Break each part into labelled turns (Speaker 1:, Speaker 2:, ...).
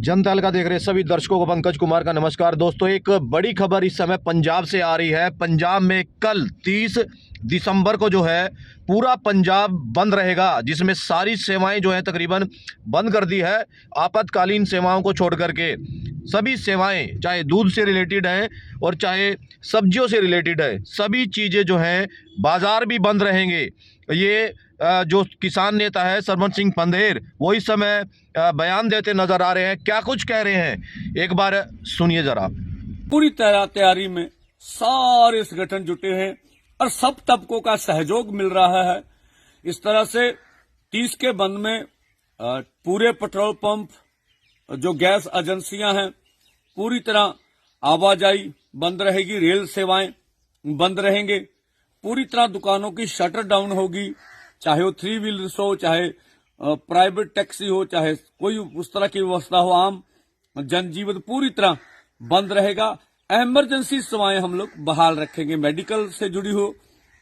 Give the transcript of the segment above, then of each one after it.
Speaker 1: जनता का देख रहे सभी दर्शकों को पंकज कुमार का नमस्कार। दोस्तों, एक बड़ी खबर इस समय पंजाब से आ रही है। पंजाब में कल 30 दिसंबर को जो है पूरा पंजाब बंद रहेगा, जिसमें सारी सेवाएं जो है तकरीबन बंद कर दी है। आपातकालीन सेवाओं को छोड़ करके सभी सेवाएं, चाहे दूध से रिलेटेड हैं और चाहे सब्जियों से रिलेटेड है, सभी चीज़ें जो हैं, बाजार भी बंद रहेंगे। ये जो किसान नेता है सरवन सिंह पंधेर, वो इस समय बयान देते नजर आ रहे हैं। क्या कुछ कह रहे हैं, एक बार सुनिए जरा।
Speaker 2: पूरी तरह तैयारी में सारे संगठन जुटे हैं और सब तबकों का सहयोग मिल रहा है। इस तरह से 30 के बंद में पूरे पेट्रोल पंप, जो गैस एजेंसियां हैं, पूरी तरह आवाजाही बंद रहेगी, रेल सेवाएं बंद रहेंगे, पूरी तरह दुकानों की शटर डाउन होगी, चाहे वो 3 व्हीलर्स हो, चाहे प्राइवेट टैक्सी हो, चाहे कोई उस तरह की व्यवस्था हो। आम जनजीवन पूरी तरह बंद रहेगा। इमरजेंसी सेवाएं हम लोग बहाल रखेंगे, मेडिकल से जुड़ी हो,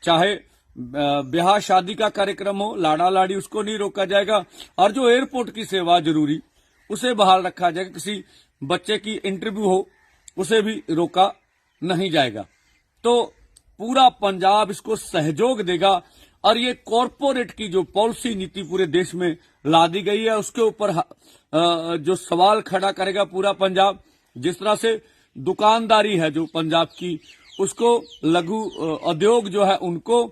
Speaker 2: चाहे ब्याह शादी का कार्यक्रम हो, लाड़ा लाड़ी, उसको नहीं रोका जाएगा। और जो एयरपोर्ट की सेवा जरूरी, उसे बहाल रखा जाएगा। किसी बच्चे की इंटरव्यू हो, उसे भी रोका नहीं जाएगा। तो पूरा पंजाब इसको सहयोग देगा और ये कॉरपोरेट की जो पॉलिसी नीति पूरे देश में ला दी गई है, उसके ऊपर जो सवाल खड़ा करेगा पूरा पंजाब। जिस तरह से दुकानदारी है जो पंजाब की, उसको लघु उद्योग जो है उनको,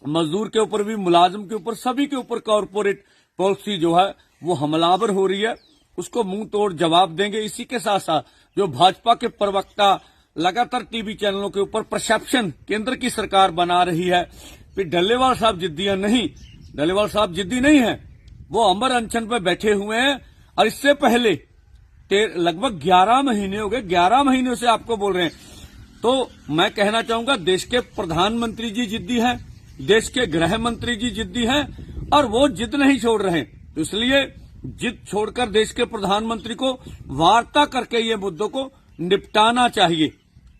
Speaker 2: मजदूर के ऊपर भी, मुलाजिम के ऊपर, सभी के ऊपर कॉरपोरेट पॉलिसी जो है वो हमलावर हो रही है, उसको मुंह तोड़ जवाब देंगे। इसी के साथ साथ जो भाजपा के प्रवक्ता लगातार टीवी चैनलों के ऊपर परसेप्शन केंद्र की सरकार बना रही है, फिर डल्लेवाल साहब जिद्दी नहीं, डल्लेवाल साहब जिद्दी नहीं है, वो अमर अनशन पे बैठे हुए हैं। और इससे पहले लगभग 11 महीने हो गए, 11 महीनों से आपको बोल रहे हैं। तो मैं कहना चाहूंगा, देश के प्रधानमंत्री जी जिद्दी हैं, देश के गृह मंत्री जी जिद्दी हैं और वो जिद नहीं छोड़ रहे हैं। तो इसलिए जिद छोड़कर देश के प्रधानमंत्री को वार्ता करके ये मुद्दों को निपटाना चाहिए।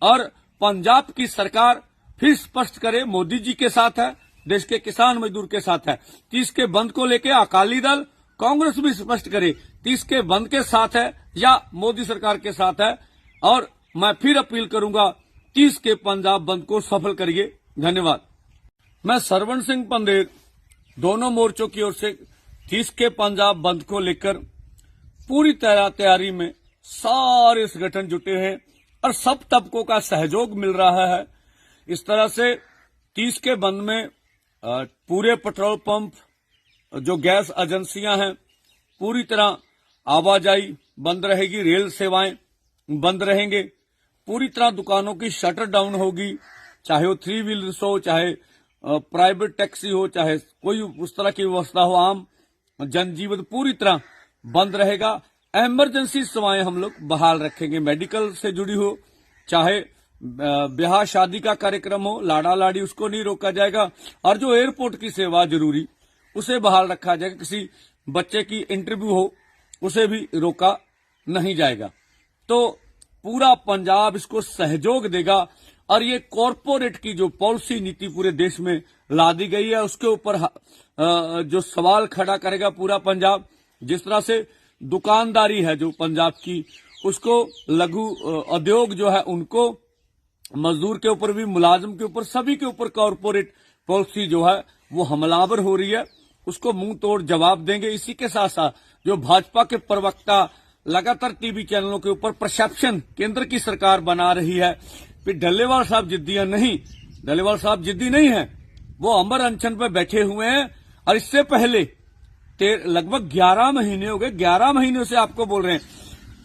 Speaker 2: और पंजाब की सरकार फिर स्पष्ट करे, मोदी जी के साथ है, देश के किसान मजदूर के साथ है। 30 के बंद को लेकर अकाली दल, कांग्रेस भी स्पष्ट करे 30 के बंद के साथ है या मोदी सरकार के साथ है। और मैं फिर अपील करूंगा, 30 के पंजाब बंद को सफल करिए। धन्यवाद। मैं सरवन सिंह पंधेर, दोनों मोर्चों की ओर से 30 के पंजाब बंद को लेकर पूरी तरह तैयारी में सारे संगठन जुटे हैं और सब तबकों का सहयोग मिल रहा है। इस तरह से 30 के बंद में पूरे पेट्रोल पंप, जो गैस एजेंसियां हैं, पूरी तरह आवाजाही बंद रहेगी, रेल सेवाएं बंद रहेंगे, पूरी तरह दुकानों की शटर डाउन होगी, चाहे वो 3 व्हीलर्स हो, चाहे प्राइवेट टैक्सी हो, चाहे कोई उस तरह की व्यवस्था हो। आम जनजीवन पूरी तरह बंद रहेगा। इमरजेंसी सेवाएं हम लोग बहाल रखेंगे, मेडिकल से जुड़ी हो, चाहे ब्याह शादी का कार्यक्रम हो, लाड़ा लाड़ी, उसको नहीं रोका जाएगा। और जो एयरपोर्ट की सेवा जरूरी, उसे बहाल रखा जाएगा। किसी बच्चे की इंटरव्यू हो, उसे भी रोका नहीं जाएगा। तो पूरा पंजाब इसको सहयोग देगा और ये कॉरपोरेट की जो पॉलिसी नीति पूरे देश में ला दी गई है, उसके ऊपर जो सवाल खड़ा करेगा पूरा पंजाब। जिस तरह से दुकानदारी है जो पंजाब की, उसको लघु उद्योग जो है उनको, मजदूर के ऊपर भी, मुलाजिम के ऊपर, सभी के ऊपर कॉरपोरेट पॉलिसी जो है वो हमलावर हो रही है, उसको मुंह तोड़ जवाब देंगे। इसी के साथ साथ जो भाजपा के प्रवक्ता लगातार टीवी चैनलों के ऊपर परसेप्शन केंद्र की सरकार बना रही है, फिर डल्लेवाल साहब जिद्दी नहीं, डल्लेवाल साहब जिद्दी नहीं है, वो अमर अनशन पे बैठे हुए हैं। और इससे पहले लगभग 11 महीने हो गए, 11 महीनों से आपको बोल रहे हैं।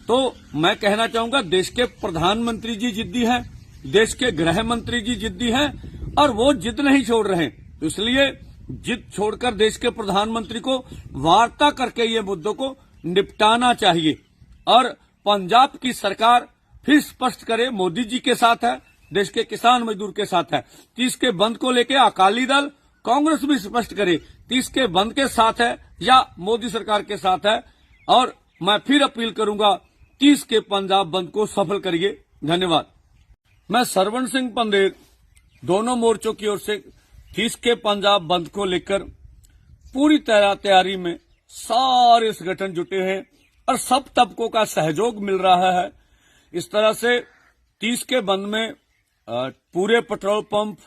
Speaker 2: तो मैं कहना चाहूंगा, देश के प्रधानमंत्री जी जिद्दी हैं, देश के गृह मंत्री जी जिद्दी हैं और वो जिद नहीं छोड़ रहे हैं। तो इसलिए जिद छोड़कर देश के प्रधानमंत्री को वार्ता करके ये मुद्दों को निपटाना चाहिए। और पंजाब की सरकार फिर स्पष्ट करे, मोदी जी के साथ है, देश के किसान मजदूर के साथ है। 30 के बंद को लेकर अकाली दल, कांग्रेस भी स्पष्ट करे 30 के बंद के साथ है या मोदी सरकार के साथ है। और मैं फिर अपील करूंगा, 30 के पंजाब बंद को सफल करिए। धन्यवाद। मैं सरवन सिंह पंधेर, दोनों मोर्चों की ओर से 30 के पंजाब बंद को लेकर पूरी तरह तैयारी में सारे संगठन जुटे हैं और सब तबकों का सहयोग मिल रहा है। इस तरह से 30 के बंद में पूरे पेट्रोल पंप,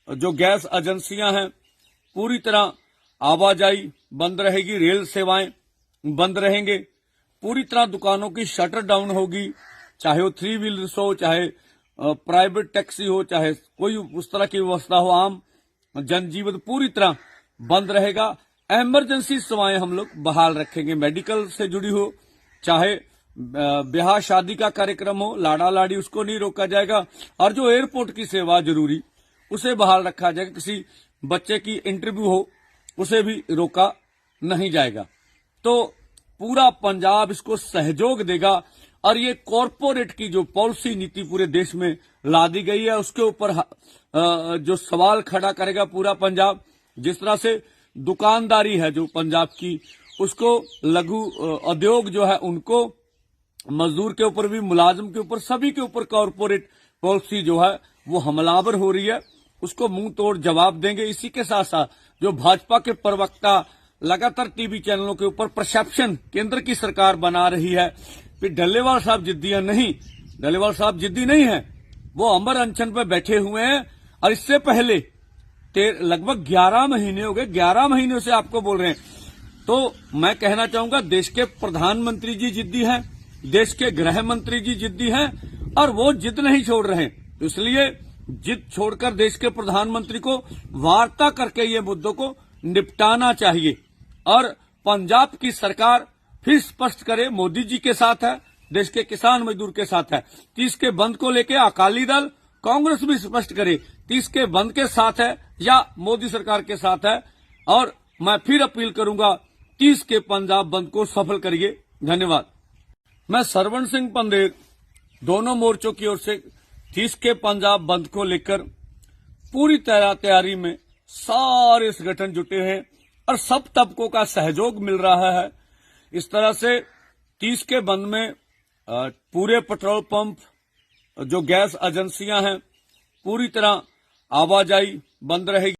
Speaker 2: जो गैस एजेंसियां हैं, पूरी तरह आवाजाही बंद रहेगी, रेल सेवाएं बंद रहेंगे, पूरी तरह दुकानों की शटर डाउन होगी, चाहे वो 3 व्हीलर्स हो, चाहे प्राइवेट टैक्सी हो, चाहे कोई उस तरह की व्यवस्था हो, आम जनजीवन पूरी तरह बंद रहेगा। इमरजेंसी सेवाएं हम लोग बहाल रखेंगे, मेडिकल से जुड़ी हो, चाहे ब्याह शादी का कार्यक्रम हो, लाड़ा लाड़ी उसको नहीं रोका जाएगा, और जो एयरपोर्ट की सेवा जरूरी उसे बहाल रखा जाएगा। किसी बच्चे की इंटरव्यू हो उसे भी रोका नहीं जाएगा। तो पूरा पंजाब इसको सहयोग देगा, और ये कॉरपोरेट की जो पॉलिसी नीति पूरे देश में ला दी गई है उसके ऊपर जो सवाल खड़ा करेगा पूरा पंजाब। जिस तरह से दुकानदारी है जो पंजाब की, उसको लघु उद्योग जो है उनको, मजदूर के ऊपर भी, मुलाजिम के ऊपर, सभी के ऊपर कॉरपोरेट पॉलिसी जो है वो हमलावर हो रही है, उसको मुंह तोड़ जवाब देंगे। इसी के साथ साथ जो भाजपा के प्रवक्ता लगातार टीवी चैनलों के ऊपर परसेप्शन केंद्र की सरकार बना रही है, फिर डल्लेवाल साहब जिद्दियां नहीं, डल्लेवाल साहब जिद्दी नहीं है, वो अमर अनशन पे बैठे हुए हैं। और इससे पहले लगभग 11 महीने हो गए, 11 महीनों से आपको बोल रहे हैं। तो मैं कहना चाहूंगा देश के प्रधानमंत्री जी जिद्दी हैं, देश के गृह मंत्री जी जिद्दी हैं, और वो जिद नहीं छोड़ रहे हैं। तो इसलिए जिद छोड़कर देश के प्रधानमंत्री को वार्ता करके ये मुद्दों को निपटाना चाहिए। और पंजाब की सरकार फिर स्पष्ट करे मोदी जी के साथ है, देश के किसान मजदूर के साथ है। 30 के बंद को लेकर अकाली दल, कांग्रेस भी स्पष्ट करे 30 के बंद के साथ है या मोदी सरकार के साथ है। और मैं फिर अपील करूंगा 30 के पंजाब बंद को सफल करिए। धन्यवाद। मैं सरवण सिंह पंदेर दोनों मोर्चों की ओर से 30 के पंजाब बंद को लेकर पूरी तरह तैयारी में सारे संगठन जुटे हैं और सब तबकों का सहयोग मिल रहा है। इस तरह से 30 के बंद में पूरे पेट्रोल पंप, जो गैस एजेंसियां हैं, पूरी तरह आवाजाही बंद रहेगी।